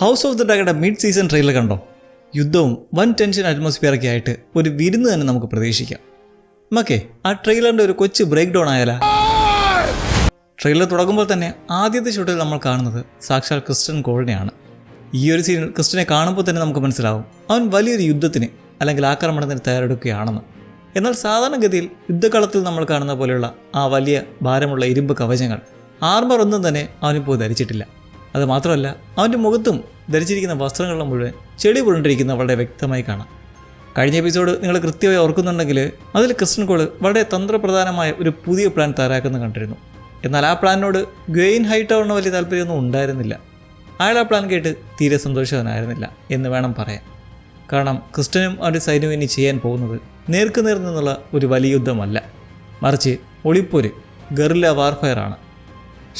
House of the ഡ്രാഗന്റെ mid season trailer കണ്ടോ? യുദ്ധവും വൻ ടെൻഷൻ അറ്റ്മോസ്ഫിയറൊക്കെ ആയിട്ട് ഒരു വിരുന്ന് തന്നെ നമുക്ക് പ്രതീക്ഷിക്കാം. മക്കേ, ആ ട്രെയിലറിൻ്റെ ഒരു കൊച്ചു ബ്രേക്ക് ഡൗൺ ആയാലാ? ട്രെയിലർ തുടങ്ങുമ്പോൾ തന്നെ ആദ്യത്തെ ഷോട്ടിൽ നമ്മൾ കാണുന്നത് സാക്ഷാൽ ക്രിസ്റ്റൻ കോളിനെയാണ്. ഈ ഒരു സീനിൽ ക്രിസ്റ്റനെ കാണുമ്പോൾ തന്നെ നമുക്ക് മനസ്സിലാവും അവൻ വലിയൊരു യുദ്ധത്തിന് അല്ലെങ്കിൽ ആക്രമണത്തിന് തയ്യാറെടുക്കുകയാണെന്ന്. എന്നാൽ സാധാരണഗതിയിൽ യുദ്ധകളത്തിൽ നമ്മൾ കാണുന്ന പോലെയുള്ള ആ വലിയ ഭാരമുള്ള ഇരുമ്പ് കവചങ്ങൾ, ആർമർ ഒന്നും തന്നെ അവനിപ്പോൾ ധരിച്ചിട്ടില്ല. അതുമാത്രമല്ല, അവൻ്റെ മുഖത്തും ധരിച്ചിരിക്കുന്ന വസ്ത്രങ്ങളിലും മുഴുവൻ ചെളി പുരണ്ടിരിക്കുന്ന വളരെ വ്യക്തമായി കാണാം. കഴിഞ്ഞ എപ്പിസോഡ് നിങ്ങൾ കൃത്യമായി ഓർക്കുന്നുണ്ടെങ്കിൽ അതിൽ ക്രിസ്റ്റൻ കോൾ വളരെ തന്ത്രപ്രധാനമായ ഒരു പുതിയ പ്ലാൻ തയ്യാറാക്കുന്നത് കണ്ടിരുന്നു. എന്നാൽ ആ പ്ലാനിനോട് ഗ്വെയിൻ ഹൈറ്റവറിന് വലിയ താല്പര്യമൊന്നും ഉണ്ടായിരുന്നില്ല. അയാൾ ആ പ്ലാൻ കേട്ട് തീരെ സന്തോഷവാനായിരുന്നില്ല എന്ന് വേണം പറയാൻ. കാരണം ക്രിസ്റ്റനും അവൻ്റെ സൈന്യവും ഇനി ചെയ്യാൻ പോകുന്നത് നേർക്കുനേർ നിന്നുള്ള ഒരു വലിയ യുദ്ധമല്ല, മറിച്ച് ഒളിപ്പോര്, ഗറില്ല വാർഫെയർ ആണ്.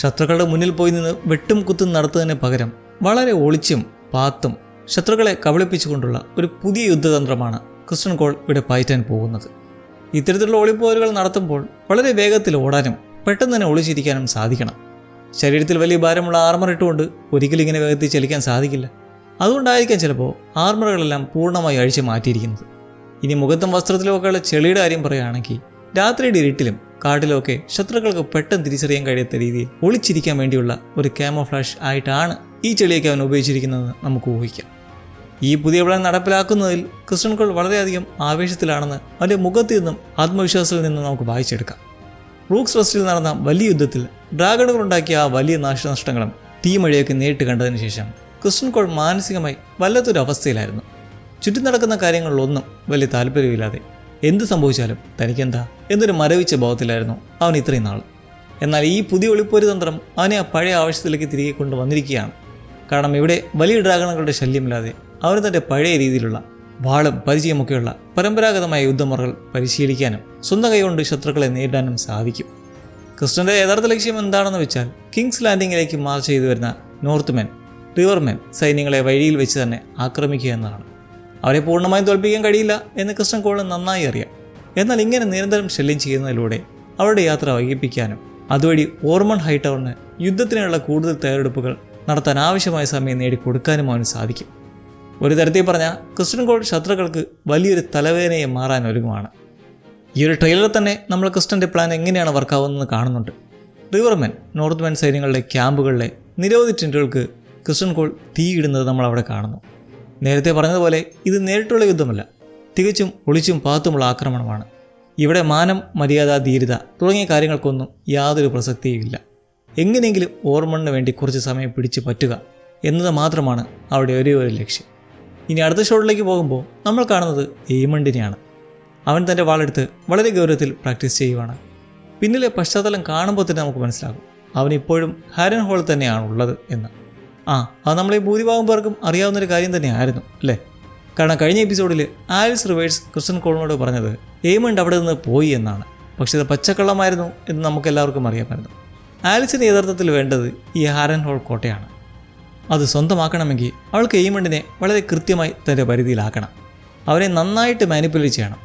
ശത്രുക്കളുടെ മുന്നിൽ പോയി നിന്ന് വെട്ടും കുത്തും നടത്തുന്നതിന് പകരം വളരെ ഒളിച്ചും പാത്തും ശത്രുക്കളെ കബളിപ്പിച്ചുകൊണ്ടുള്ള ഒരു പുതിയ യുദ്ധതന്ത്രമാണ് ക്രിസ്റ്റൻ കോൾ ഇവിടെ പയറ്റാൻ പോകുന്നത്. ഇത്തരത്തിലുള്ള ഒളിപ്പോരുകൾ നടത്തുമ്പോൾ വളരെ വേഗത്തിൽ ഓടാനും പെട്ടെന്ന് തന്നെ ഒളിച്ചിരിക്കാനും സാധിക്കണം. ശരീരത്തിൽ വലിയ ഭാരമുള്ള ആർമർ ഇട്ടുകൊണ്ട് ഒരിക്കലും ഇങ്ങനെ വേഗത്തിൽ ചലിക്കാൻ സാധിക്കില്ല. അതുകൊണ്ടായിരിക്കാം ചിലപ്പോൾ ആർമറുകളെല്ലാം പൂർണ്ണമായി അഴിച്ചു മാറ്റിയിരിക്കുന്നത്. ഇനി മുഖത്തും വസ്ത്രത്തിലുമൊക്കെയുള്ള ചെളിയുടെ കാര്യം പറയുകയാണെങ്കിൽ രാത്രിയുടെ ഇരുട്ടിലും കാട്ടിലുമൊക്കെ ശത്രുക്കൾക്ക് പെട്ടെന്ന് തിരിച്ചറിയാൻ കഴിയാത്ത രീതിയിൽ ഒളിച്ചിരിക്കാൻ വേണ്ടിയുള്ള ഒരു ക്യാമോഫ്ലാഷ് ആയിട്ടാണ് ഈ ചെളിയൊക്കെ അവൻ ഉപയോഗിച്ചിരിക്കുന്നതെന്ന് നമുക്ക് ഊഹിക്കാം. ഈ പുതിയ പ്ലാൻ നടപ്പിലാക്കുന്നതിൽ ക്രിസ്റ്റൻ കോൾ വളരെയധികം ആവേശത്തിലാണെന്ന് അവൻ്റെ മുഖത്തു നിന്നും ആത്മവിശ്വാസത്തിൽ നിന്നും നമുക്ക് വായിച്ചെടുക്കാം. റൂക്സ് റെസ്റ്റിൽ നടന്ന വലിയ യുദ്ധത്തിൽ ഡ്രാഗണുകളുണ്ടാക്കിയ ആ വലിയ നാശനഷ്ടങ്ങളും തീമഴയൊക്കെ നേരിട്ട് കണ്ടതിന് ശേഷം ക്രിസ്റ്റൻ കോൾ മാനസികമായി വല്ലാത്തൊരു അവസ്ഥയിലായിരുന്നു. ചുറ്റും നടക്കുന്ന കാര്യങ്ങളിലൊന്നും വലിയ താല്പര്യമില്ലാതെ എന്ത് സംഭവിച്ചാലും തനിക്കെന്താ എന്നൊരു മരവിച്ച ഭാവത്തിലായിരുന്നു അവൻ ഇത്രയും നാൾ. എന്നാൽ ഈ പുതിയ ഒളിപ്പോര് തന്ത്രം അവനെ ആ പഴയ ആവശ്യത്തിലേക്ക് തിരികെ കൊണ്ടുവന്നിരിക്കുകയാണ്. കാരണം ഇവിടെ വലിയ ഡ്രാഗണുകളുടെ ശല്യമില്ലാതെ അവന് തൻ്റെ പഴയ രീതിയിലുള്ള വാളും പരിചയമൊക്കെയുള്ള പരമ്പരാഗതമായ യുദ്ധമുറകൾ പരിശീലിക്കാനും സ്വന്തം കൈകൊണ്ട് ശത്രുക്കളെ നേരിടാനും സാധിക്കും. ക്രിസ്റ്റൻ്റെ യഥാർത്ഥ ലക്ഷ്യം എന്താണെന്ന് വെച്ചാൽ കിങ്സ് ലാൻഡിങ്ങിലേക്ക് മാർച്ച് ചെയ്തു വരുന്ന നോർത്ത്മെൻ, റിവർമെൻ സൈന്യങ്ങളെ വഴിയിൽ വെച്ച് തന്നെ ആക്രമിക്കുക എന്നതാണ്. അവരെ പൂർണ്ണമായും തോൽപ്പിക്കാൻ കഴിയില്ല എന്ന് ക്രിസ്റ്റൻ കോളിന് നന്നായി അറിയാം. എന്നാൽ ഇങ്ങനെ നിരന്തരം ശല്യം ചെയ്യുന്നതിലൂടെ അവരുടെ യാത്ര വൈകിപ്പിക്കാനും അതുവഴി ഓർമൺ ഹൈറ്റവറിന് യുദ്ധത്തിനുള്ള കൂടുതൽ തയ്യാറെടുപ്പുകൾ നടത്താൻ ആവശ്യമായ സമയം നേടിക്കൊടുക്കാനും അവന് സാധിക്കും. ഒരു തരത്തിൽ പറഞ്ഞാൽ ക്രിസ്റ്റൻ കോൾ ശത്രുക്കൾക്ക് വലിയൊരു തലവേദനയെ മാറാൻ ഒരുങ്ങുമാണ്. ഈ ഒരു ട്രെയിലറിൽ തന്നെ നമ്മൾ ക്രിസ്റ്റൻ്റെ പ്ലാൻ എങ്ങനെയാണ് വർക്കാവുന്നതെന്ന് കാണുന്നുണ്ട്. റിവർമെൻ, നോർത്ത്മെൻ സൈന്യങ്ങളുടെ ക്യാമ്പുകളിലെ നിരവധി ടെൻറ്റുകൾക്ക് ക്രിസ്റ്റൻ കോൾ തീയിടുന്നത് നമ്മൾ അവിടെ കാണുന്നു. നേരത്തെ പറഞ്ഞതുപോലെ ഇത് നേരിട്ടുള്ള യുദ്ധമല്ല, തികച്ചും ഒളിച്ചും പാത്തുമുള്ള ആക്രമണമാണ്. ഇവിടെ മാനം, മര്യാദ, ധീരത തുടങ്ങിയ കാര്യങ്ങൾക്കൊന്നും യാതൊരു പ്രസക്തിയുമില്ല. എങ്ങനെയെങ്കിലും ഓർമണിന് വേണ്ടി കുറച്ച് സമയം പിടിച്ചു പറ്റുക എന്നത് മാത്രമാണ് അവിടെ ഒരേ ഒരു ലക്ഷ്യം. ഇനി അടുത്ത ഷോട്ടിലേക്ക് പോകുമ്പോൾ നമ്മൾ കാണുന്നത് എയ്മണ്ടിനെയാണ്. അവൻ തൻ്റെ വാളെടുത്ത് വളരെ ഗൗരവത്തിൽ പ്രാക്ടീസ് ചെയ്യുവാണ്. പിന്നിലെ പശ്ചാത്തലം കാണുമ്പോൾ തന്നെ നമുക്ക് മനസ്സിലാകും അവനിപ്പോഴും ഹാരൻ ഹോൾ തന്നെയാണ് ഉള്ളത് എന്ന്. അത് നമ്മളെ ഭൂരിഭാഗം പേർക്കും അറിയാവുന്നൊരു കാര്യം തന്നെയായിരുന്നു അല്ലേ? കാരണം കഴിഞ്ഞ എപ്പിസോഡിൽ ആലിസ് റിവേഴ്സ് ക്രിസ്റ്റൻ കോളിനോട് പറഞ്ഞത് എയ്മണ്ട് അവിടെ നിന്ന് പോയി എന്നാണ്. പക്ഷേ ഇത് പച്ചക്കള്ളമായിരുന്നു എന്ന് നമുക്കെല്ലാവർക്കും അറിയാമായിരുന്നു. ആലിസിന് യഥാർത്ഥത്തിൽ വേണ്ടത് ഈ ഹാരൻ ഹോൾ കോട്ടയാണ്. അത് സ്വന്തമാക്കണമെങ്കിൽ അവൾക്ക് എയ്മണ്ടിനെ വളരെ കൃത്യമായി തൻ്റെ പരിധിയിലാക്കണം. അവരെ നന്നായിട്ട് മാനിപ്പുലേറ്റ് ചെയ്യണം.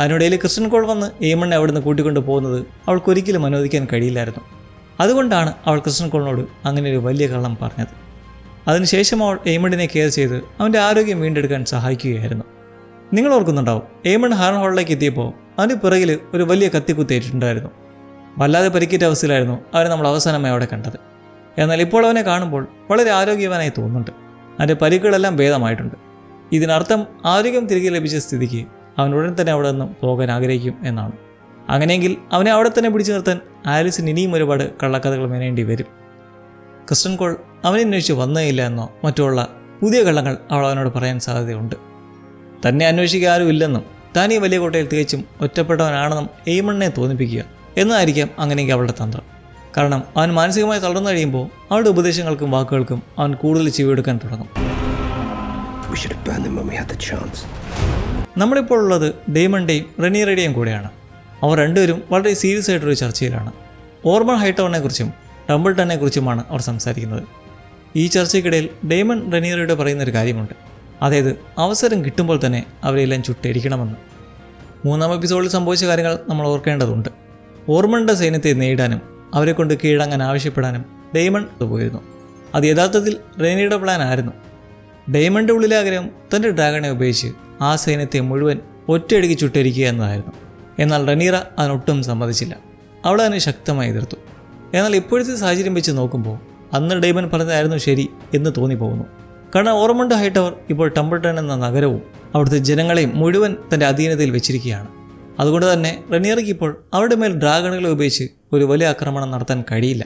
അതിനിടയിൽ ക്രിസ്റ്റൻ കോൾ വന്ന് എയ്മണ്ടിനെ അവിടെ നിന്ന് കൂട്ടിക്കൊണ്ട് പോകുന്നത് അവൾക്കൊരിക്കലും അനുവദിക്കാൻ കഴിയില്ലായിരുന്നു. അതുകൊണ്ടാണ് അവൾ ക്രിസ്റ്റൻ കോളിനോട് അങ്ങനെ ഒരു വലിയ കള്ളം പറഞ്ഞത്. അതിനുശേഷം അവൾ എയ്മണ്ടിനെ കെയർ ചെയ്ത് അവൻ്റെ ആരോഗ്യം വീണ്ടെടുക്കാൻ സഹായിക്കുകയായിരുന്നു. നിങ്ങൾ ഓർക്കുന്നുണ്ടാവും, എയ്മണ്ട് ഹാരൻ ഹോളിലേക്ക് എത്തിയപ്പോൾ അവൻ്റെ പിറകിൽ ഒരു വലിയ കത്തിക്കുത്തേറ്റിട്ടുണ്ടായിരുന്നു. വല്ലാതെ പരിക്കേറ്റ അവസ്ഥയിലായിരുന്നു അവനെ നമ്മൾ അവസാനമായി അവിടെ കണ്ടത്. എന്നാൽ ഇപ്പോൾ അവനെ കാണുമ്പോൾ വളരെ ആരോഗ്യവാനായി തോന്നുന്നുണ്ട്. അവൻ്റെ പരിക്കുകളെല്ലാം ഭേദമായിട്ടുണ്ട്. ഇതിനർത്ഥം ആരോഗ്യം തിരികെ ലഭിച്ച സ്ഥിതിക്ക് അവൻ ഉടൻ തന്നെ അവിടെ നിന്നും പോകാൻ ആഗ്രഹിക്കും എന്നാണ്. അങ്ങനെയെങ്കിൽ അവനെ അവിടെ തന്നെ പിടിച്ചു നിർത്താൻ ആലിസിന് ഇനിയും ഒരുപാട് കള്ളക്കഥകൾ മെനേണ്ടി വരും. ക്രിസ്റ്റൻ കോൾ അവനെ അന്വേഷിച്ച് വന്നേയില്ല എന്നോ മറ്റുള്ള പുതിയ കള്ളങ്ങൾ അവൾ അവനോട് പറയാൻ സാധ്യതയുണ്ട്. തന്നെ അന്വേഷിക്കാൻ ആരും ഇല്ലെന്നും താൻ ഈ വലിയ കോട്ടയിൽ തികച്ചും ഒറ്റപ്പെട്ടവനാണെന്നും എയ്മണ്ടിനെ തോന്നിപ്പിക്കുക എന്നതായിരിക്കാം അങ്ങനെയെങ്കിൽ അവളുടെ തന്ത്രം. കാരണം അവൻ മാനസികമായി തളർന്നു കഴിയുമ്പോൾ അവളുടെ ഉപദേശങ്ങൾക്കും വാക്കുകൾക്കും അവൻ കൂടുതൽ ചെവിയെടുക്കാൻ തുടങ്ങും. നമ്മളിപ്പോൾ ഉള്ളത് ഡെയ്മണ്ടേയും റെനീറയുടെയും കൂടെയാണ്. അവർ രണ്ടുപേരും വളരെ സീരിയസ് ആയിട്ടൊരു ചർച്ചയിലാണ്. ഓർമൺ ഹൈറ്റവറിനെ കുറിച്ചും ടംബിൾട്ടനെ കുറിച്ചുമാണ് അവർ സംസാരിക്കുന്നത്. ഈ ചർച്ചയ്ക്കിടയിൽ ഡെയ്മൺ റെനീറയുടെ പറയുന്നൊരു കാര്യമുണ്ട്. അതായത് അവസരം കിട്ടുമ്പോൾ തന്നെ അവരെല്ലാം ചുട്ടരിക്കണമെന്ന്. 3-ാം എപ്പിസോഡിൽ സംഭവിച്ച കാര്യങ്ങൾ നമ്മൾ ഓർക്കേണ്ടതുണ്ട്. ഓർമണിൻ്റെ സൈന്യത്തെ നേരിടാനും അവരെ കൊണ്ട് കീഴടങ്ങാൻ ആവശ്യപ്പെടാനും ഡെയ്മൺ പോയിരുന്നു. അത് യഥാർത്ഥത്തിൽ റെനീയുടെ പ്ലാൻ ആയിരുന്നു. ഡയമണ്ട് ഉള്ളിലെ ആഗ്രഹം തൻ്റെ ഡ്രാഗണെ ഉപയോഗിച്ച് ആ സൈന്യത്തെ മുഴുവൻ ഒറ്റയടിക്ക് ചുട്ടരിക്കുക എന്നതായിരുന്നു. എന്നാൽ റനീറ അതിനൊട്ടും സമ്മതിച്ചില്ല. അവൾ അതിനെ ശക്തമായി എതിർത്തു. എന്നാൽ ഇപ്പോഴത്തെ സാഹചര്യം വെച്ച് നോക്കുമ്പോൾ അന്ന് ഡെയ്മൻ പറഞ്ഞതായിരുന്നു ശരി എന്ന് തോന്നിപ്പോകുന്നു. കാരണം ഓർമണ്ട് ഹൈടവർ ഇപ്പോൾ ടംബിൾട്ടൺ എന്ന നഗരവും അവിടുത്തെ ജനങ്ങളെയും മുഴുവൻ തൻ്റെ അധീനതയിൽ വെച്ചിരിക്കുകയാണ്. അതുകൊണ്ട് തന്നെ റനീറയ്ക്ക് ഇപ്പോൾ അവരുടെ മേൽ ഡ്രാഗണുകളെ ഉപയോഗിച്ച് ഒരു വലിയ ആക്രമണം നടത്താൻ കഴിയില്ല.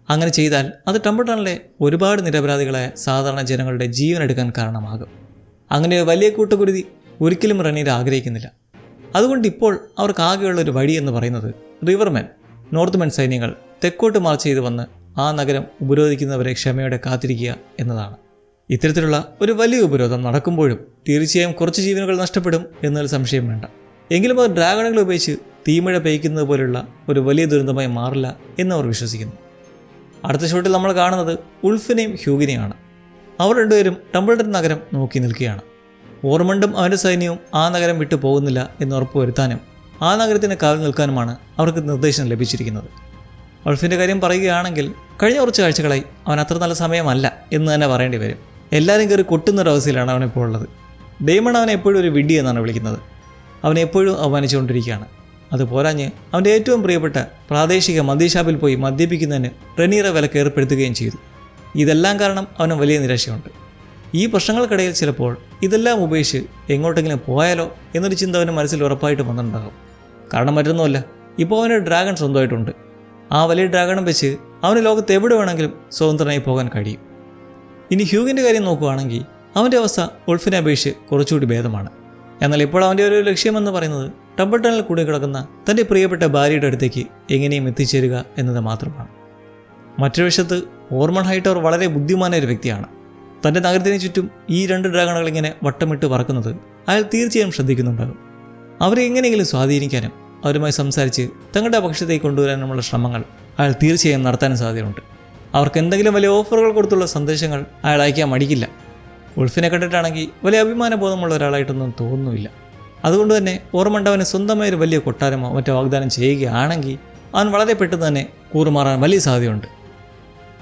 അങ്ങനെ ചെയ്താൽ അത് ടംബിൾട്ടണിലെ ഒരുപാട് നിരപരാധികളായ സാധാരണ ജനങ്ങളുടെ ജീവൻ എടുക്കാൻ കാരണമാകും. അങ്ങനെ വലിയ കൂട്ടുകുരുതി ഒരിക്കലും റനീറ ആഗ്രഹിക്കുന്നില്ല. അതുകൊണ്ട് ഇപ്പോൾ അവർക്കാകെയുള്ള ഒരു വഴി എന്ന് പറയുന്നത് റിവർമെൻ, നോർത്ത്മെൻ സൈന്യങ്ങൾ തെക്കോട്ട് മാർച്ച് ചെയ്ത് വന്ന് ആ നഗരം ഉപരോധിക്കുന്നവരെ ക്ഷമയോടെ കാത്തിരിക്കുക എന്നതാണ്. ഇത്തരത്തിലുള്ള ഒരു വലിയ ഉപരോധം നടക്കുമ്പോഴും തീർച്ചയായും കുറച്ച് ജീവനുകൾ നഷ്ടപ്പെടും എന്നൊരു സംശയം വേണ്ട. എങ്കിലും അത് ഡ്രാഗണുകൾ ഉപയോഗിച്ച് തീമഴ പെയ്ക്കുന്നത് പോലുള്ള ഒരു വലിയ ദുരന്തമായി മാറില്ല എന്നവർ വിശ്വസിക്കുന്നു. അടുത്ത ഷോട്ടിൽ നമ്മൾ കാണുന്നത് ഉൾഫിനെയും ഹ്യൂഗിനെയാണ്. അവർ രണ്ടുപേരും ടംബിൾട്ടൺ നഗരം നോക്കി നിൽക്കുകയാണ്. ഓർമണ്ടും അവൻ്റെ സൈന്യവും ആ നഗരം വിട്ടു പോകുന്നില്ല എന്ന് ഉറപ്പുവരുത്താനും ആ നഗരത്തിന് കാവൽ നിൽക്കാനുമാണ് അവർക്ക് നിർദ്ദേശം ലഭിച്ചിരിക്കുന്നത്. ഉൾഫിൻ്റെ കാര്യം പറയുകയാണെങ്കിൽ കഴിഞ്ഞ കുറച്ച് ആഴ്ചകളായി അവൻ അത്ര നല്ല സമയമല്ല എന്ന് തന്നെ പറയേണ്ടി വരും. എല്ലാവരും കയറി കൊട്ടുന്നൊരവസ്ഥയിലാണ് അവനിപ്പോൾ ഉള്ളത്. ഡെയ്മൺ അവനെ എപ്പോഴും ഒരു വിഡ്ഢി എന്നാണ് വിളിക്കുന്നത്. അവനെ എപ്പോഴും അവമാനിച്ചുകൊണ്ടിരിക്കുകയാണ്. അതുപോരാഞ്ഞ് അവൻ്റെ ഏറ്റവും പ്രിയപ്പെട്ട പ്രാദേശിക മദ്യഷാപ്പിൽ പോയി മദ്യപിക്കുന്നതിന് റനീറ വിലക്ക് ഏർപ്പെടുത്തുകയും ചെയ്തു. ഇതെല്ലാം കാരണം അവന് വലിയ നിരാശയുണ്ട്. ഈ പ്രശ്നങ്ങൾക്കിടയിൽ ചിലപ്പോൾ ഇതെല്ലാം ഉപേക്ഷിച്ച് എങ്ങോട്ടെങ്കിലും പോയാലോ എന്നൊരു ചിന്ത അവന് മനസ്സിൽ ഉറപ്പായിട്ട് വന്നിട്ടുണ്ടാകും. കാരണം മറ്റൊന്നുമല്ല, ഇപ്പോൾ അവന് ഡ്രാഗൺ സ്വന്തമായിട്ടുണ്ട്. ആ വലിയ ഡ്രാഗണും വെച്ച് അവന് ലോകത്ത് എവിടെ വേണമെങ്കിലും സ്വതന്ത്രനായി പോകാൻ കഴിയും. ഇനി ഹ്യൂഗിൻ്റെ കാര്യം നോക്കുകയാണെങ്കിൽ അവൻ്റെ അവസ്ഥ ഉൾഫിനെ അപേക്ഷിച്ച് കുറച്ചുകൂടി ഭേദമാണ്. എന്നാൽ ഇപ്പോൾ അവൻ്റെ ഒരു ലക്ഷ്യമെന്ന് പറയുന്നത് ടംബിൾട്ടണിൽ കൂടി കിടക്കുന്ന തൻ്റെ പ്രിയപ്പെട്ട ഭാര്യയുടെ അടുത്തേക്ക് എങ്ങനെയും എത്തിച്ചേരുക എന്നത് മാത്രമാണ്. മറ്റൊരു വശത്ത് ഓർമൺ ഹൈടവർ വളരെ ബുദ്ധിമാനായ ഒരു വ്യക്തിയാണ്. തൻ്റെ നഗരത്തിന് ചുറ്റും ഈ 2 ഡ്രാഗണുകൾ ഇങ്ങനെ വട്ടമിട്ട് പറക്കുന്നത് അയാൾ തീർച്ചയായും ശ്രദ്ധിക്കുന്നുണ്ടാകും. അവരെ എങ്ങനെയെങ്കിലും സ്വാധീനിക്കാനും അവരുമായി സംസാരിച്ച് തങ്ങളുടെ പക്ഷത്തേക്ക് കൊണ്ടുവരാനുമുള്ള ശ്രമങ്ങൾ അയാൾ തീർച്ചയായും നടത്താനും സാധ്യതയുണ്ട്. അവർക്ക് എന്തെങ്കിലും വലിയ ഓഫറുകൾ കൊടുത്തുള്ള സന്ദേശങ്ങൾ അയാൾ അയക്കാൻ മടിക്കില്ല. ഉൾഫിനെ കണ്ടിട്ടാണെങ്കിൽ വലിയ അഭിമാനബോധമുള്ള ഒരാളായിട്ടൊന്നും തോന്നുന്നില്ല. അതുകൊണ്ട് തന്നെ ഓർമണ്ട് അവന് സ്വന്തമായൊരു വലിയ കൊട്ടാരമോ മറ്റോ വാഗ്ദാനം ചെയ്യുകയാണെങ്കിൽ അവൻ വളരെ പെട്ടെന്ന് തന്നെ കൂറുമാറാൻ വലിയ സാധ്യതയുണ്ട്.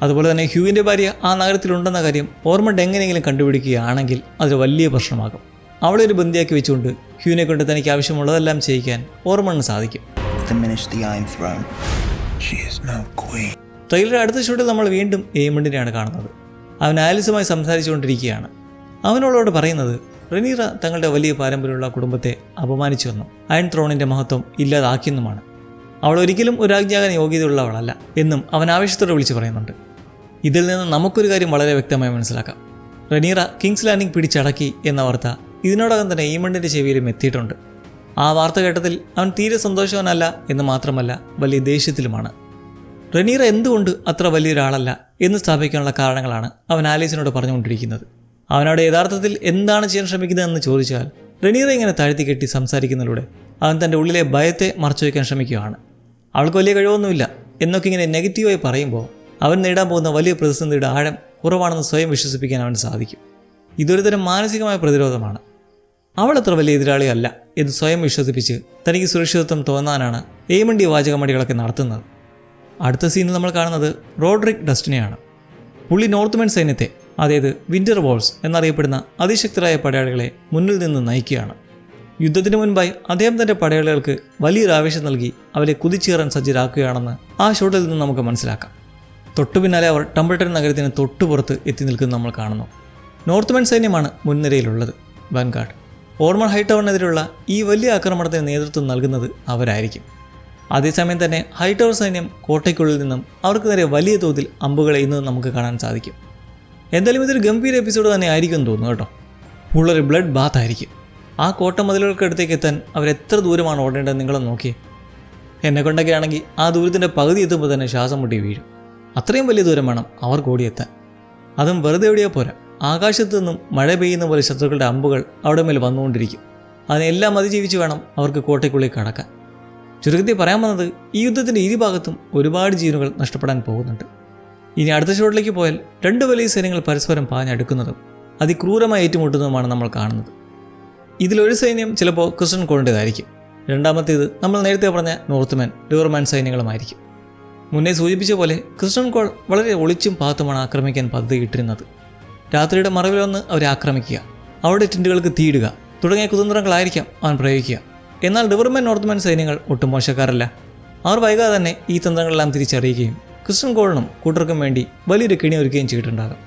അതുപോലെ തന്നെ ഹ്യൂവിൻ്റെ ഭാര്യ ആ നഗരത്തിലുണ്ടെന്ന കാര്യം ഓർമണ്ട് എങ്ങനെയെങ്കിലും കണ്ടുപിടിക്കുകയാണെങ്കിൽ അതൊരു വലിയ പ്രശ്നമാകും. അവളെ ഒരു ബന്ദിയാക്കി വെച്ചുകൊണ്ട് ഹ്യൂവിനെ കൊണ്ട് തനിക്ക് ആവശ്യമുള്ളതെല്ലാം ചെയ്യിക്കാൻ ഓർമണ്ടിന് സാധിക്കും. ട്രെയിലർ അടുത്ത ഷോട്ടിൽ നമ്മൾ വീണ്ടും എയ്മണ്ടിനെയാണ് കാണുന്നത്. അവൻ ആലിസുമായി സംസാരിച്ചുകൊണ്ടിരിക്കുകയാണ്. അവനോളോട് പറയുന്നത് റനീറ തങ്ങളുടെ വലിയ പാരമ്പര്യമുള്ള കുടുംബത്തെ അപമാനിച്ചുവെന്നും അയൺ ത്രോണിൻ്റെ മഹത്വം ഇല്ലാതാക്കിയെന്നുമാണ്. അവൾ ഒരിക്കലും ഒരു രാജ്ഞിയാകാൻ യോഗ്യതയുള്ളവളല്ല എന്നും അവൻ ആവേശത്തോടെ വിളിച്ച് പറയുന്നുണ്ട്. ഇതിൽ നിന്ന് നമുക്കൊരു കാര്യം വളരെ വ്യക്തമായി മനസ്സിലാക്കാം. റനീറ കിങ്സ് ലാൻഡിംഗ് പിടിച്ചടക്കി എന്ന വാർത്ത ഇതിനോടകം തന്നെ എയ്മണ്ടിൻ്റെ ചെവിയിലും എത്തിയിട്ടുണ്ട്. ആ വാർത്ത കേട്ടതിൽ അവൻ തീരെ സന്തോഷവാനല്ല എന്ന് മാത്രമല്ല വലിയ ദേഷ്യത്തിലുമാണ്. റനീറ എന്തുകൊണ്ട് അത്ര വലിയൊരാളല്ല എന്ന് സ്ഥാപിക്കാനുള്ള കാരണങ്ങളാണ് അവൻ ആലീസിനോട് പറഞ്ഞുകൊണ്ടിരിക്കുന്നത്. അവനോട് യഥാർത്ഥത്തിൽ എന്താണ് ചെയ്യാൻ ശ്രമിക്കുന്നതെന്ന് ചോദിച്ചാൽ റനീറ ഇങ്ങനെ താഴ്ത്തി കെട്ടി സംസാരിക്കുന്നതിലൂടെ അവൻ തൻ്റെ ഉള്ളിലെ ഭയത്തെ മറച്ചു വയ്ക്കാൻ ശ്രമിക്കുകയാണ്. അവൾക്ക് വലിയ കഴിവൊന്നുമില്ല എന്നൊക്കെ ഇങ്ങനെ നെഗറ്റീവായി പറയുമ്പോൾ അവൻ നേടാൻ പോകുന്ന വലിയ പ്രതിസന്ധിയുടെ ആഴം കുറവാണെന്ന് സ്വയം വിശ്വസിപ്പിക്കാൻ അവന് സാധിക്കും. ഇതൊരു തരം മാനസികമായ പ്രതിരോധമാണ്. അവൾ അത്ര വലിയ എതിരാളിയല്ല എന്ന് സ്വയം വിശ്വസിപ്പിച്ച് തനിക്ക് സുരക്ഷിതത്വം തോന്നാനാണ് എയ്മണ്ടി വാചകമടികളൊക്കെ നടത്തുന്നത്. അടുത്ത സീനിൽ നമ്മൾ കാണുന്നത് റോഡ്രിക് ഡസ്റ്റിനെയാണ്. പുള്ളി നോർത്ത്മെൻ സൈന്യത്തെ, അതായത് വിൻ്റർ വോൾസ് എന്നറിയപ്പെടുന്ന അതിശക്തരായ പടയാളികളെ മുന്നിൽ നിന്ന് നയിക്കുകയാണ്. യുദ്ധത്തിന് മുൻപായി അദ്ദേഹം തൻ്റെ പടയാളികൾക്ക് വലിയൊരു ആവേശം നൽകി അവരെ കുതിച്ചേറാൻ സജ്ജരാക്കുകയാണെന്ന് ആ ഷോട്ടിൽ നിന്ന് നമുക്ക് മനസ്സിലാക്കാം. തൊട്ടു പിന്നാലെ അവർ ടംബിൾട്ടൺ നഗരത്തിന് തൊട്ടുപുറത്ത് എത്തി നിൽക്കുന്നത് നമ്മൾ കാണുന്നു. നോർത്ത്മെൻ സൈന്യമാണ് മുൻനിരയിലുള്ളത്, വാൻഗാർഡ്. ഓർമൺ ഹൈടവറിനെതിരെയുള്ള ഈ വലിയ ആക്രമണത്തിന് നേതൃത്വം നൽകുന്നത് അവരായിരിക്കും. അതേസമയം തന്നെ ഹൈടവർ സൈന്യം കോട്ടയ്ക്കുള്ളിൽ നിന്നും അവർക്ക് നേരെ വലിയ തോതിൽ അമ്പുകൾ എയ്യുന്നത് നമുക്ക് കാണാൻ സാധിക്കും. എന്തായാലും ഇതൊരു ഗംഭീര എപ്പിസോഡ് തന്നെ ആയിരിക്കും എന്ന് തോന്നുന്നു കേട്ടോ. ഫുള്ളൊരു ബ്ലഡ് ബാത്ത് ആയിരിക്കും. ആ കോട്ട മതിലുകൾക്കടുത്തേക്ക് എത്താൻ അവരെത്ര ദൂരമാണ് ഓടേണ്ടത് നിങ്ങളൊന്ന് നോക്കിയേ. എന്നെ കൊണ്ടൊക്കെ ആണെങ്കിൽ ആ ദൂരത്തിൻ്റെ പകുതി എത്തുമ്പോൾ തന്നെ ശ്വാസം മുട്ടി വീഴും. അത്രയും വലിയ ദൂരം വേണം അവർക്ക് ഓടിയെത്താൻ. അതും വെറുതെ എവിടെയോ പോരാ, ആകാശത്തു നിന്നും മഴ പെയ്യുന്ന പോലെ ശത്രുക്കളുടെ അമ്പുകൾ അവിടെ മേൽ വന്നുകൊണ്ടിരിക്കും. അതിനെല്ലാം അതിജീവിച്ച് വേണം അവർക്ക് കോട്ടയ്ക്കുള്ളിൽ കടക്കാൻ. ചുരുക്കത്തിൽ പറയാൻ വന്നത്, ഈ യുദ്ധത്തിൻ്റെ ഇരുഭാഗത്തും ഒരുപാട് ജീവനുകൾ നഷ്ടപ്പെടാൻ പോകുന്നുണ്ട്. ഇനി അടുത്ത ഷോട്ടിലേക്ക് പോയാൽ 2 വലിയ സൈന്യങ്ങൾ പരസ്പരം പാഞ്ഞടുക്കുന്നതും അതിക്രൂരമായി ഏറ്റുമുട്ടുന്നതുമാണ് നമ്മൾ കാണുന്നത്. ഇതിലൊരു സൈന്യം ചിലപ്പോൾ ക്രിസ്റ്റൻ കോളിൻ്റെതായിരിക്കും. രണ്ടാമത്തേത് നമ്മൾ നേരത്തെ പറഞ്ഞ നോർത്ത്മെൻ, റിവർമാൻ സൈന്യങ്ങളുമായിരിക്കും. മുന്നേ സൂചിപ്പിച്ച പോലെ ക്രിസ്റ്റൻ കോൾ വളരെ ഒളിച്ചും പാത്തുമാണ് ആക്രമിക്കാൻ പദ്ധതിയിട്ടിരുന്നത്. രാത്രിയുടെ മറവിൽ വന്ന് അവരെ ആക്രമിക്കുക, അവരുടെ ടെന്റുകൾക്ക് തീയിടുക തുടങ്ങിയ കുതന്ത്രങ്ങളായിരിക്കാം അവൻ പ്രയോഗിക്കുക. എന്നാൽ റിവർമാൻ നോർത്ത്മാൻ സൈന്യങ്ങൾ ഒട്ടും മോശക്കാരല്ല. അവർ വൈകാതെ തന്നെ ഈ തന്ത്രങ്ങളെല്ലാം തിരിച്ചറിയുകയും ക്രിസ്റ്റൻ കോളിനും കൂട്ടർക്കും വേണ്ടി വലിയൊരു കെണി ഒരുക്കുകയും ചെയ്തിട്ടുണ്ടാകും.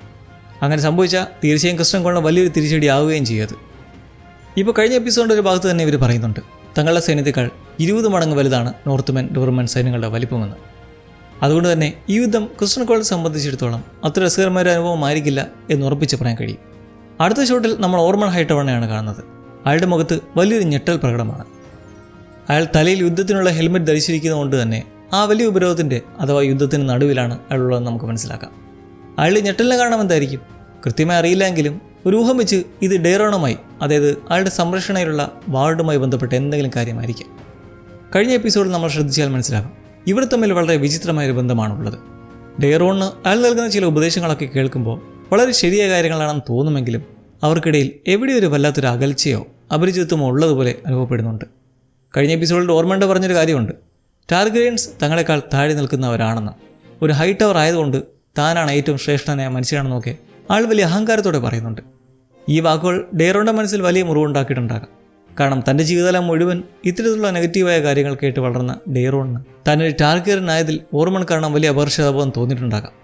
അങ്ങനെ സംഭവിച്ചാൽ തീർച്ചയായും ക്രിസ്റ്റൻ കോളിന് വലിയൊരു തിരിച്ചടി ആവുകയും ചെയ്യത്. ഇപ്പോൾ കഴിഞ്ഞ എപ്പിസോഡിൻ്റെ ഒരു ഭാഗത്ത് തന്നെ ഇവർ പറയുന്നുണ്ട് തങ്ങളുടെ സൈന്യത്തെക്കാൾ 20 മടങ്ങ് വലുതാണ് നോർത്ത്മാൻ റിവർമാൻ സൈന്യങ്ങളുടെ വലിപ്പമെന്ന്. അതുകൊണ്ട് തന്നെ ഈ യുദ്ധം ക്രിസ്റ്റൻ കോളിനെ സംബന്ധിച്ചിടത്തോളം അത്ര രസകരമായ ഒരു അനുഭവമായിരിക്കില്ല എന്ന് ഉറപ്പിച്ച് പറയാൻ കഴിയും. അടുത്ത ഷോട്ടിൽ നമ്മൾ ഓർമൺ ഹൈറ്റവറിനെയാണ് കാണുന്നത്. അയാളുടെ മുഖത്ത് വലിയൊരു ഞെട്ടൽ പ്രകടമാണ്. അയാൾ തലയിൽ യുദ്ധത്തിനുള്ള ഹെൽമെറ്റ് ധരിച്ചിരിക്കുന്നതുകൊണ്ട് തന്നെ ആ വലിയ ഉപരോധത്തിൻ്റെ അഥവാ യുദ്ധത്തിന് നടുവിലാണ് അയാളുള്ളതെന്ന് നമുക്ക് മനസ്സിലാക്കാം. അയാളുടെ ഞെട്ടലിന് കാരണം എന്തായിരിക്കും കൃത്യമായി അറിയില്ലെങ്കിലും ഒരു ഊഹം വെച്ച് ഇത് ഡെയറോണുമായി, അതായത് അയാളുടെ സംരക്ഷണയിലുള്ള വാർഡുമായി ബന്ധപ്പെട്ട എന്തെങ്കിലും കാര്യമായിരിക്കാം. കഴിഞ്ഞ എപ്പിസോഡിൽ നമ്മൾ ശ്രദ്ധിച്ചാൽ മനസ്സിലാകും ഇവർ തമ്മിൽ വളരെ വിചിത്രമായൊരു ബന്ധമാണുള്ളത്. ഡെയറോണിന് അയാൾ നൽകുന്ന ചില ഉപദേശങ്ങളൊക്കെ കേൾക്കുമ്പോൾ വളരെ ശരിയായ കാര്യങ്ങളാണെന്ന് തോന്നുമെങ്കിലും അവർക്കിടയിൽ എവിടെയൊരു വല്ലാത്തൊരു അകൽച്ചയോ അപരിചിതത്വമോ ഉള്ളതുപോലെ അനുഭവപ്പെടുന്നുണ്ട്. കഴിഞ്ഞ എപ്പിസോഡിൽ ഓർമ്മണ്ട പറഞ്ഞൊരു കാര്യമുണ്ട്, ടാർഗരിയൻസ് തങ്ങളെക്കാൾ താഴെ നിൽക്കുന്നവരാണെന്ന്. ഒരു ഹൈ ടവർ ആയതുകൊണ്ട് താനാണ് ഏറ്റവും ശ്രേഷ്ഠനായ മനുഷ്യനാണെന്നൊക്കെ ആൾ വലിയ അഹങ്കാരത്തോടെ പറയുന്നുണ്ട്. ഈ വാക്കുകൾ ഡെയറോണിൻ്റെ മനസ്സിൽ വലിയ മുറിവുണ്ടാക്കിയിട്ടുണ്ടാകാം. കാരണം തൻ്റെ ജീവിതകാലം മുഴുവൻ ഇത്തരത്തിലുള്ള നെഗറ്റീവായ കാര്യങ്ങൾ കേട്ട് വളർന്ന ഡെയറോണിന് തന്നൊരു ടാർഗരിയൻ ആയതിൽ ഓർമ്മൺ കാരണം വലിയ അപകർഷതാബോധം തോന്നിയിട്ടുണ്ടാകാം.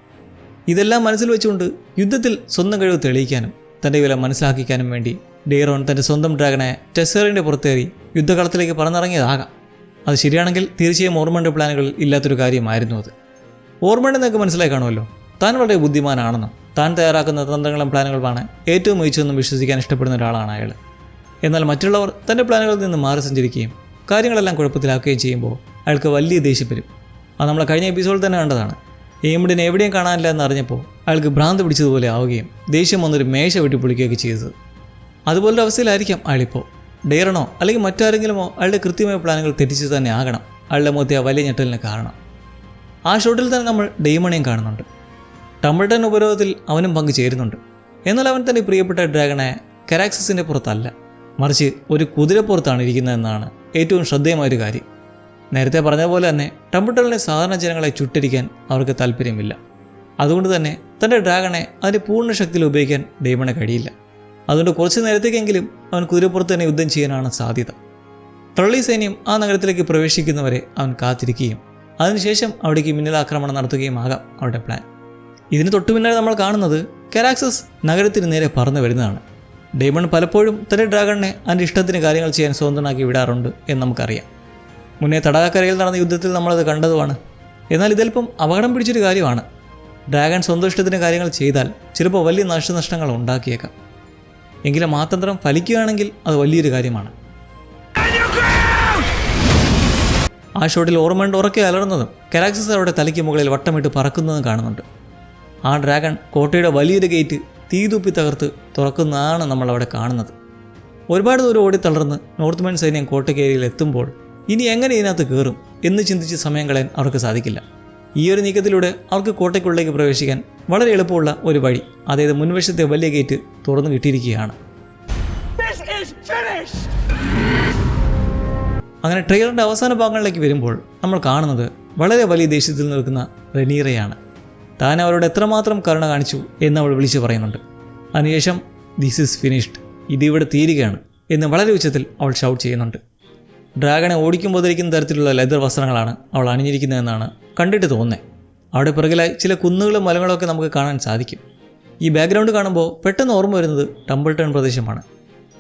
ഇതെല്ലാം മനസ്സിൽ വെച്ചുകൊണ്ട് യുദ്ധത്തിൽ സ്വന്തം കഴിവ് തെളിയിക്കാനും തൻ്റെ വില മനസ്സിലാക്കിക്കാനും വേണ്ടി ഡെയറോൺ തൻ്റെ സ്വന്തം ഡ്രാഗനായ ടെസ്സറിൻ്റെ പുറത്തേറി യുദ്ധകളത്തിലേക്ക് പറന്നിറങ്ങിയതാകാം. അത് ശരിയാണെങ്കിൽ തീർച്ചയായും ഓർമ്മൻ്റെ പ്ലാനുകളിൽ ഇല്ലാത്തൊരു കാര്യമായിരുന്നു അത്. ഓർമ്മണ്ട് എന്നൊക്കെ മനസ്സിലായി കാണുമല്ലോ, താൻ വളരെ ബുദ്ധിമാനാണെന്നും താൻ തയ്യാറാക്കുന്ന തന്ത്രങ്ങളും പ്ലാനുകളുമാണ് ഏറ്റവും മികച്ചതെന്നും വിശ്വസിക്കാൻ ഇഷ്ടപ്പെടുന്ന ഒരാളാണ് അയാൾ. എന്നാൽ മറ്റുള്ളവർ തൻ്റെ പ്ലാനുകളിൽ നിന്ന് മാറി സഞ്ചരിക്കുകയും കാര്യങ്ങളെല്ലാം കുഴപ്പത്തിലാക്കുകയും ചെയ്യുമ്പോൾ അയാൾക്ക് വലിയ ദേഷ്യം വരും. അത് നമ്മൾ കഴിഞ്ഞ എപ്പിസോഡിൽ തന്നെ കണ്ടതാണ്. എയിംഡിനെ എവിടെയും കാണാനില്ല എന്നറിഞ്ഞപ്പോൾ അയാൾക്ക് ഭ്രാന്ത് പിടിച്ചതുപോലെ ആവുകയും ദേഷ്യം വന്നൊരു മേശ വെട്ടിപ്പൊളിക്കുകയൊക്കെ ചെയ്തത്. അതുപോലൊരു അവസ്ഥയിലായിരിക്കാം അയാളിപ്പോൾ. ഡെയറണോ അല്ലെങ്കിൽ മറ്റാരെങ്കിലുമോ അയാളുടെ കൃത്യമായ പ്ലാനുകൾ തെറ്റിച്ച് തന്നെ ആകണം അയാളുടെ മുഖത്തെ ആ വലിയ ഞെട്ടലിന് കാരണം. ആ ഷോട്ടിൽ തന്നെ നമ്മൾ ഡെയ്മണെയും കാണുന്നുണ്ട്. ടംബിൾട്ടൺ ഉപരോധത്തിൽ അവനും പങ്കുചേരുന്നുണ്ട്. എന്നാൽ അവൻ തൻ്റെ പ്രിയപ്പെട്ട ഡ്രാഗണായ കെറാക്സിൻ്റെ പുറത്തല്ല, മറിച്ച് ഒരു കുതിരപ്പുറത്താണ് ഇരിക്കുന്നതെന്നാണ് ഏറ്റവും ശ്രദ്ധേയമായൊരു കാര്യം. നേരത്തെ പറഞ്ഞതുപോലെ തന്നെ ടംബിൾട്ടണിലെ സാധാരണ ജനങ്ങളെ ചുട്ടരിക്കാൻ അവർക്ക് താല്പര്യമില്ല. അതുകൊണ്ട് തന്നെ തൻ്റെ ഡ്രാഗണെ അതിൻ്റെ പൂർണ്ണ ശക്തിയിൽ ഉപയോഗിക്കാൻ ഡെയ്മണ് കഴിയില്ല. അതുകൊണ്ട് കുറച്ച് നേരത്തേക്കെങ്കിലും അവൻ കുതിരപ്പുറത്ത് തന്നെ യുദ്ധം ചെയ്യാനാണ് സാധ്യത. ട്രള്ളി സൈന്യം ആ നഗരത്തിലേക്ക് പ്രവേശിക്കുന്നവരെ അവൻ കാത്തിരിക്കുകയും അതിനുശേഷം അവിടേക്ക് മിന്നലാക്രമണം നടത്തുകയും ആകാം അവരുടെ പ്ലാൻ. ഇതിന് തൊട്ടു പിന്നാലെ നമ്മൾ കാണുന്നത് കെറാക്സസ് നഗരത്തിന് നേരെ പറന്നു വരുന്നതാണ്. ഡെയ്മൺ പലപ്പോഴും തൻ്റെ ഡ്രാഗണിനെ അതിൻ്റെ ഇഷ്ടത്തിന് കാര്യങ്ങൾ ചെയ്യാൻ സ്വതന്ത്രനാക്കി വിടാറുണ്ട് എന്ന് നമുക്കറിയാം. മുന്നേ തടാകക്കരയിൽ നടന്ന യുദ്ധത്തിൽ നമ്മളത് കണ്ടതുമാണ്. എന്നാൽ ഇതൽപ്പം അപകടം പിടിച്ചൊരു കാര്യമാണ്. ഡ്രാഗൺ സ്വന്തം ഇഷ്ടത്തിന് കാര്യങ്ങൾ ചെയ്താൽ ചിലപ്പോൾ വലിയ നാശനഷ്ടങ്ങൾ ഉണ്ടാക്കിയേക്കാം. എങ്കിലും ആ തന്ത്രം ഫലിക്കുകയാണെങ്കിൽ അത് വലിയൊരു കാര്യമാണ്. ആ ഷോട്ടിൽ ഓർമ്മണ്ട് ഉറക്കെ അലർന്നതും കെറാക്സസ് അവരുടെ തലയ്ക്ക് മുകളിൽ വട്ടമിട്ട് പറക്കുന്നതും കാണുന്നുണ്ട്. ആ ഡ്രാഗൺ കോട്ടയുടെ വലിയൊരു ഗേറ്റ് തീതുപ്പി തകർത്ത് തുറക്കുന്നതാണ് നമ്മളവിടെ കാണുന്നത്. ഒരുപാട് ദൂരം ഓടി തളർന്ന് നോർത്ത്മാൻ സൈന്യം കോട്ടയ്ക്കേരിയിൽ എത്തുമ്പോൾ ഇനി എങ്ങനെ ഇതിനകത്ത് കയറും എന്ന് ചിന്തിച്ച് സമയം കളയാൻ അവർക്ക് സാധിക്കില്ല. ഈ ഒരു നീക്കത്തിലൂടെ അവർക്ക് കോട്ടയ്ക്കുള്ളിലേക്ക് പ്രവേശിക്കാൻ വളരെ എളുപ്പമുള്ള ഒരു വഴി, അതായത് മുൻവശത്തെ വലിയ ഗേറ്റ് തുറന്നു കിട്ടിയിരിക്കുകയാണ്. അങ്ങനെ ട്രെയിലറിൻ്റെ അവസാന ഭാഗങ്ങളിലേക്ക് വരുമ്പോൾ നമ്മൾ കാണുന്നത് വളരെ വലിയ ദേഷ്യത്തിൽ നിൽക്കുന്ന റെനീറയാണ്. താൻ അവരോട് എത്രമാത്രം കരുണ കാണിച്ചു എന്ന് അവൾ വിളിച്ചു പറയുന്നുണ്ട്. അതിനുശേഷം ദിസ് ഈസ് ഫിനിഷ്ഡ്, ഇതിവിടെ തീരുകയാണ് എന്ന് വളരെ ഉച്ചത്തിൽ അവൾ ഷൗട്ട് ചെയ്യുന്നുണ്ട്. ഡ്രാഗണെ ഓടിക്കുമ്പോൾ ധരിക്കുന്ന തരത്തിലുള്ള ലെതർ വസ്ത്രങ്ങളാണ് അവൾ അണിഞ്ഞിരിക്കുന്നതെന്നാണ് കണ്ടിട്ട് തോന്നുന്നത്. അവിടെ പിറകിലായി ചില കുന്നുകളും മലകളും ഒക്കെ നമുക്ക് കാണാൻ സാധിക്കും. ഈ ബാക്ക്ഗ്രൗണ്ട് കാണുമ്പോൾ പെട്ടെന്ന് ഓർമ്മ വരുന്നത് ടംബിൾട്ടൺ പ്രദേശമാണ്,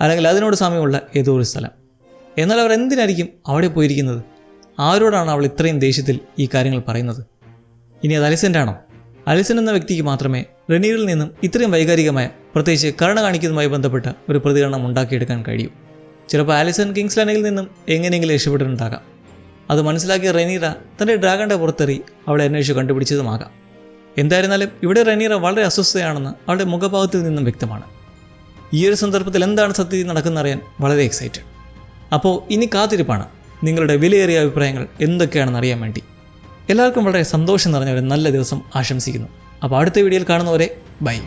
അല്ലെങ്കിൽ അതിനോട് സാമ്യമുള്ള ഏതോ ഒരു സ്ഥലം. എന്നാൽ അവർ എന്തിനായിരിക്കും അവിടെ പോയിരിക്കുന്നത്? ആരോടാണ് അവൾ ഇത്രയും ദേഷ്യത്തിൽ ഈ കാര്യങ്ങൾ പറയുന്നത്? ഇനി അത് അലിസൻ്റാണോ? അലിസൺ എന്ന വ്യക്തിക്ക് മാത്രമേ റെനീറിൽ നിന്നും ഇത്രയും വൈകാരികമായ, പ്രത്യേകിച്ച് കരുണ കാണിക്കുന്നതുമായി ബന്ധപ്പെട്ട ഒരു പ്രതികരണം ഉണ്ടാക്കിയെടുക്കാൻ കഴിയൂ. ചിലപ്പോൾ ആലിസൺ കിങ്സ് ലാൻഡിൽ നിന്നും എങ്ങനെയെങ്കിലും രക്ഷപ്പെട്ടിട്ടുണ്ടാകാം. അത് മനസ്സിലാക്കിയ റെനീറ തൻ്റെ ഡ്രാഗണിൻ്റെ പുറത്തെറി അവളെ അന്വേഷിച്ച് കണ്ടുപിടിച്ചതുമാകാം. എന്തായിരുന്നാലും ഇവിടെ റെനീറ വളരെ അസ്വസ്ഥയാണെന്ന് അവളുടെ മുഖഭാവത്തിൽ നിന്നും വ്യക്തമാണ്. ഈ ഒരു സന്ദർഭത്തിൽ എന്താണ് സത്യത്തിൽ നടക്കുന്നറിയാൻ വളരെ എക്സൈറ്റഡ്. അപ്പോൾ ഇനി കാത്തിരിപ്പാണ് നിങ്ങളുടെ വിലയേറിയ അഭിപ്രായങ്ങൾ എന്തൊക്കെയാണെന്ന് അറിയാൻ വേണ്ടി. എല്ലാവർക്കും വളരെ സന്തോഷം നിറഞ്ഞ ഒരു നല്ല ദിവസം ആശംസിക്കുന്നു. അപ്പോൾ അടുത്ത വീഡിയോയിൽ കാണുന്നവരെ ബൈ.